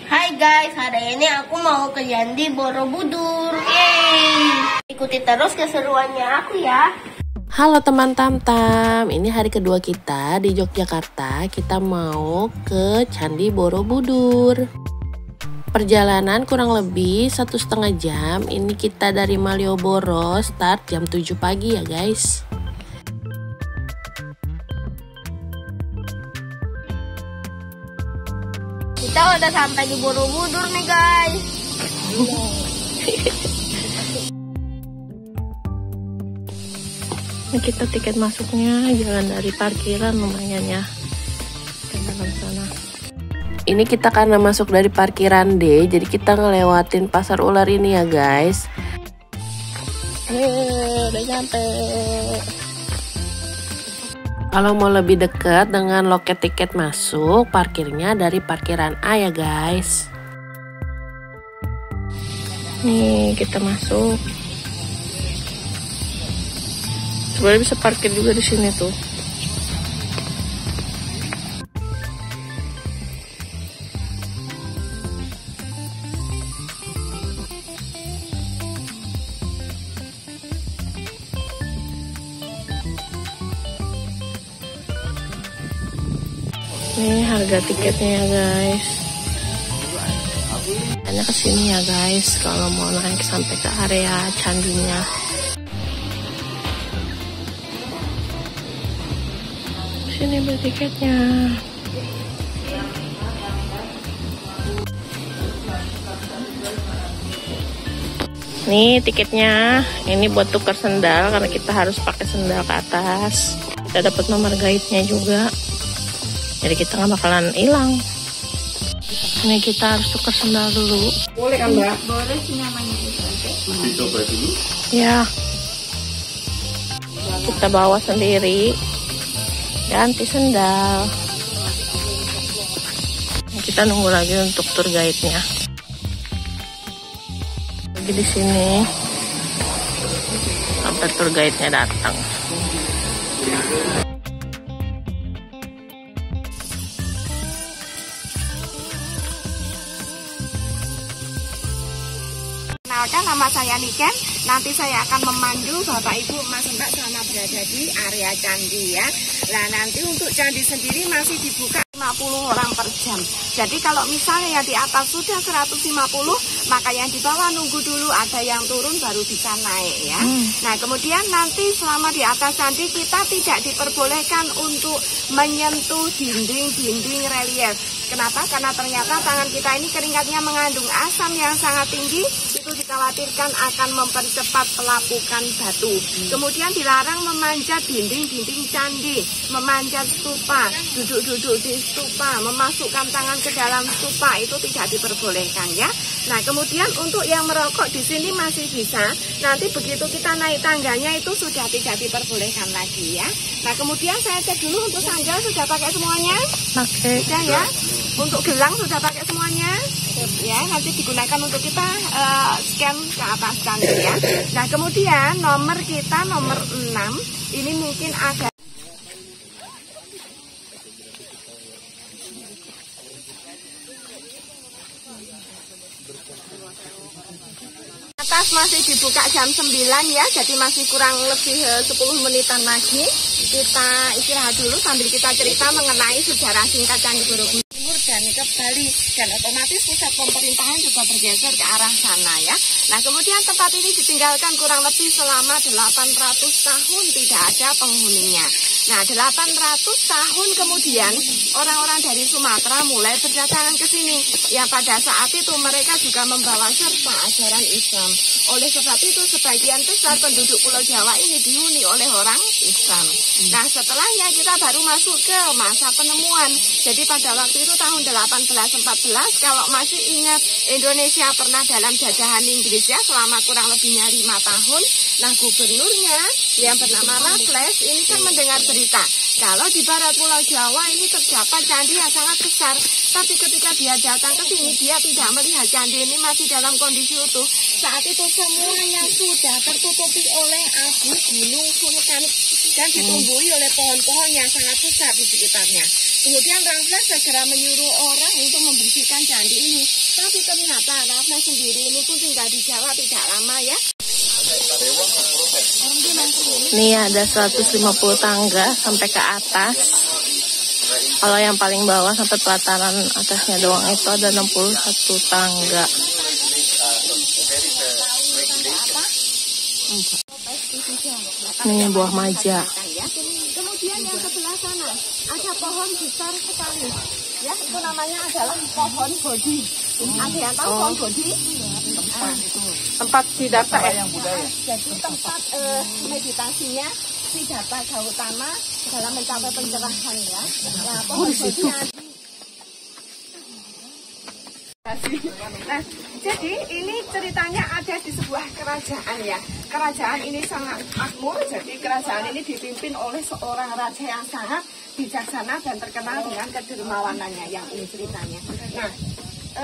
Hai guys, hari ini aku mau ke Candi Borobudur. Yeay! Ikuti terus keseruannya aku ya. Halo teman Tamtam, ini hari kedua kita di Yogyakarta. Kita mau ke Candi Borobudur. Perjalanan kurang lebih 1,5 jam. Ini kita dari Malioboro, start jam 7 pagi ya guys. Kita udah sampai di Borobudur nih guys. Ini kita tiket masuknya jalan dari parkiran lumayan ya. Ke dalam sana. Ini kita karena masuk dari parkiran D, jadi kita ngelewatin pasar ular ini ya guys. Udah nyampe. Kalau mau lebih dekat dengan loket tiket masuk, parkirnya dari parkiran A ya guys. Nih kita masuk. Sebenarnya bisa parkir juga di sini tuh. Ini harga tiketnya ya guys. Hanya kesini ya guys kalau mau naik sampai ke area candinya. Sini beli tiketnya. Nih tiketnya. Ini buat tukar sendal karena kita harus pakai sendal ke atas. Kita dapat nomor guide-nya juga. Jadi kita nggak bakalan hilang. Ini kita harus tukar sendal dulu. Boleh kan Mbak? Boleh sih namanya. Dicoba dulu. Ya. Kita bawa sendiri. Ganti sendal. Kita nunggu lagi untuk tour guide-nya. Lagi di sini sampai tour guide-nya datang. Kenalkan, nama saya Niken. Nanti saya akan memandu Bapak Ibu Mas Mbak selama berada di area candi ya. Nah nanti untuk candi sendiri masih dibuka 50 orang per jam. Jadi kalau misalnya yang di atas sudah 150, maka yang di bawah nunggu dulu ada yang turun baru bisa naik ya. Nah kemudian nanti selama di atas candi kita tidak diperbolehkan untuk menyentuh dinding-dinding relief. Kenapa? Karena ternyata tangan kita ini keringatnya mengandung asam yang sangat tinggi. Itu dikhawatirkan akan mempercepat pelapukan batu. Kemudian dilarang memanjat dinding-dinding candi, memanjat stupa, duduk-duduk di stupa, memasukkan tangan ke dalam stupa, itu tidak diperbolehkan ya. Nah kemudian untuk yang merokok di sini masih bisa. Nanti begitu kita naik tangganya itu sudah tidak diperbolehkan lagi ya. Nah kemudian saya cek dulu untuk sandal sudah pakai semuanya. Oke. Sudah ya. Untuk gelang sudah pakai semuanya. Ya, nanti digunakan untuk kita scan ke atas candi ya. Nah, kemudian nomor kita nomor 6 ini mungkin agak atas masih dibuka jam 9 ya, jadi masih kurang lebih 10 menitan lagi. Kita istirahat dulu sambil kita cerita mengenai sejarah singkat Candi Borobudur dan ke Bali, dan otomatis pusat pemerintahan juga bergeser ke arah sana ya. Nah kemudian tempat ini ditinggalkan kurang lebih selama 800 tahun tidak ada penghuninya. Nah 800 tahun kemudian orang-orang dari Sumatera mulai berdatangan ke sini. Yang pada saat itu mereka juga membawa serta ajaran Islam. Oleh sebab itu sebagian besar penduduk Pulau Jawa ini dihuni oleh orang Islam. Nah setelahnya kita baru masuk ke masa penemuan. Jadi pada waktu itu tahun 1814 kalau masih ingat Indonesia pernah dalam jajahan Inggris ya selama kurang lebihnya 5 tahun. Nah gubernurnya yang bernama Raffles ini kan mendengar berita kalau di barat Pulau Jawa ini terdapat candi yang sangat besar. Tapi ketika dia datang ke sini dia tidak melihat candi ini masih dalam kondisi utuh. Saat itu semuanya sudah tertutupi oleh abu gunung vulkanik dan ditumbuhi oleh pohon-pohon yang sangat besar di sekitarnya. Kemudian Raffles segera menyuruh orang untuk membersihkan candi ini. Tapi ternyata Ratna sendiri ini pun tinggal di Jawa tidak lama ya. Nih ada 150 tangga sampai ke atas. Kalau yang paling bawah sampai pelataran atasnya doang itu ada 61 tangga. Nih buah maja. Kemudian yang sebelah sana ada pohon besar sekali. Ya, itu namanya adalah pohon bodhi. Ada yang tahu pohon bodhi? Tempat Siddhartha ya? Jadi tempat meditasinya Siddhartha Gautama dalam mencapai pencerahan ya. Nah, pohon bodhi. Nah, jadi ini ceritanya ada di sebuah kerajaan ya. Kerajaan ini sangat makmur, jadi kerajaan ini dipimpin oleh seorang raja yang sangat bijaksana dan terkenal dengan kedermawanannya yang ini ceritanya. Nah,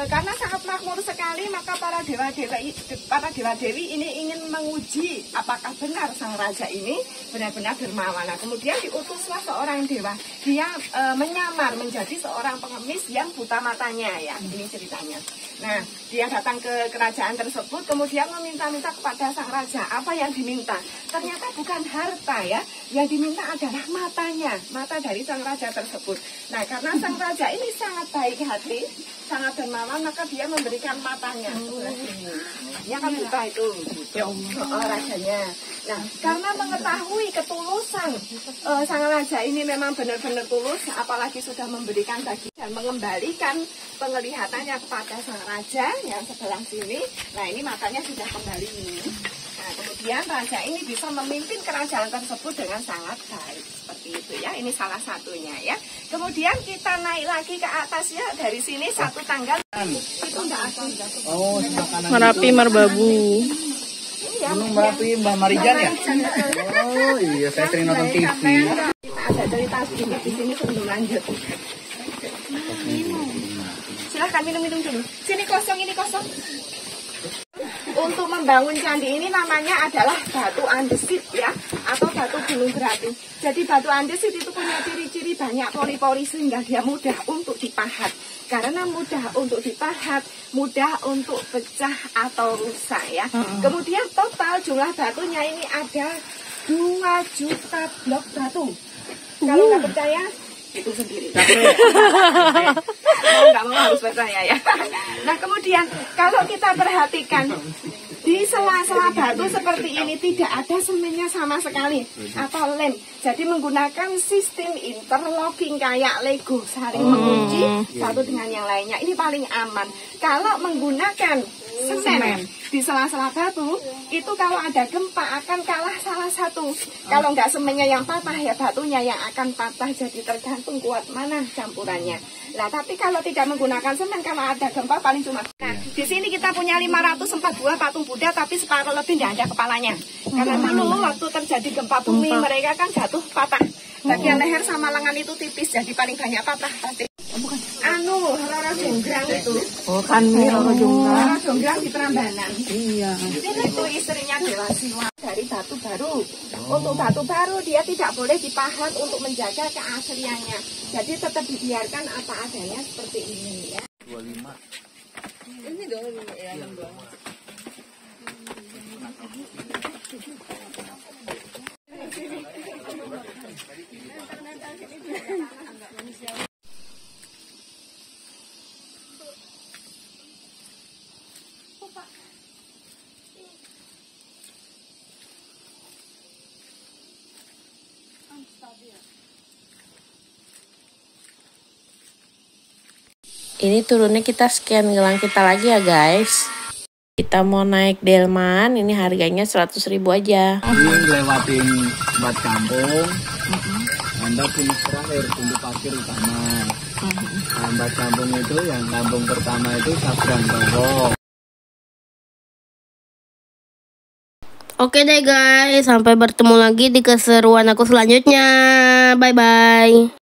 karena sangat makmur sekali, maka para dewa-dewi ini ingin menguji apakah benar sang raja ini benar-benar dermawan. Nah, kemudian diutuslah seorang dewa. Dia menyamar menjadi seorang pengemis yang buta matanya ya. Ini ceritanya. Nah, dia datang ke kerajaan tersebut, kemudian meminta-minta kepada sang raja apa yang diminta. Ternyata bukan harta ya, yang diminta adalah matanya, mata dari sang raja tersebut. Nah, karena sang raja ini sangat baik hati, sangat dermawan, maka dia memberikan matanya. Dia kan buta itu, rajanya. Nah, karena mengetahui ketulusan sang raja ini memang benar-benar tulus, apalagi sudah memberikan daging dan mengembalikan penglihatannya kepada sang raja yang sebelah sini. Nah, ini matanya sudah kembali. Nah, kemudian raja ini bisa memimpin kerajaan tersebut dengan sangat baik. Seperti itu ya, ini salah satunya ya. Kemudian kita naik lagi ke atas ya, dari sini satu tangga itu enggak ada. Oh, Merapi Merbabu. Iya, Gunung Merapi Mbak Marijan ya? Oh iya, saya sering nonton TV. kita ada cerita sedikit di sini sebelum lanjut. Silahkan minum-minum dulu. Sini kosong, ini kosong. Untuk membangun candi ini namanya adalah batu andesit ya, atau batu gunung berapi. Jadi batu andesit itu punya ciri-ciri banyak pori-pori sehingga dia mudah untuk dipahat. Karena mudah untuk dipahat, mudah untuk pecah atau rusak ya. Kemudian total jumlah batunya ini ada 2 juta blok batu. Kalau nggak percaya, itu sendiri. Nggak mau harus percaya ya. Nah, kemudian kalau kita perhatikan di sela-sela batu seperti ini tidak ada semennya sama sekali atau lem. Jadi menggunakan sistem interlocking kayak Lego, saling mengunci satu dengan yang lainnya. Ini paling aman. Kalau menggunakan semen di sela-sela batu, itu kalau ada gempa akan kalah salah satu. Kalau nggak semennya yang patah, ya batunya yang akan patah. Jadi tergantung kuat mana campurannya. Nah, tapi kalau tidak menggunakan semen, kalau ada gempa paling cuma. Nah, di sini kita punya 504 buah patung Buddha, tapi separuh lebih tidak ada kepalanya. Karena dulu waktu terjadi gempa bumi, mereka kan jatuh patah. Bagian leher sama lengan itu tipis, jadi paling banyak patah pasti. Roro Jonggrang itu. Oh kan Roro Jonggrang. Roro Jonggrang di Prambanan. Iya. Itu istrinya Dewa Siwa dari batu baru. Untuk batu baru dia tidak boleh dipahat untuk menjaga keasliannya. Jadi tetap dibiarkan apa adanya seperti ini ya. 25. Ini dong ya, yang dong. Ini turunnya kita scan gelang kita lagi ya guys. Kita mau naik delman, ini harganya 100.000 aja. Ini lewatin Bat Kampung. Anda punya terakhir pintu parkir utama. Bat Kampung itu yang kampung pertama itu Sabrang Bawong. Oke deh guys, sampai bertemu lagi di keseruan aku selanjutnya. Bye-bye.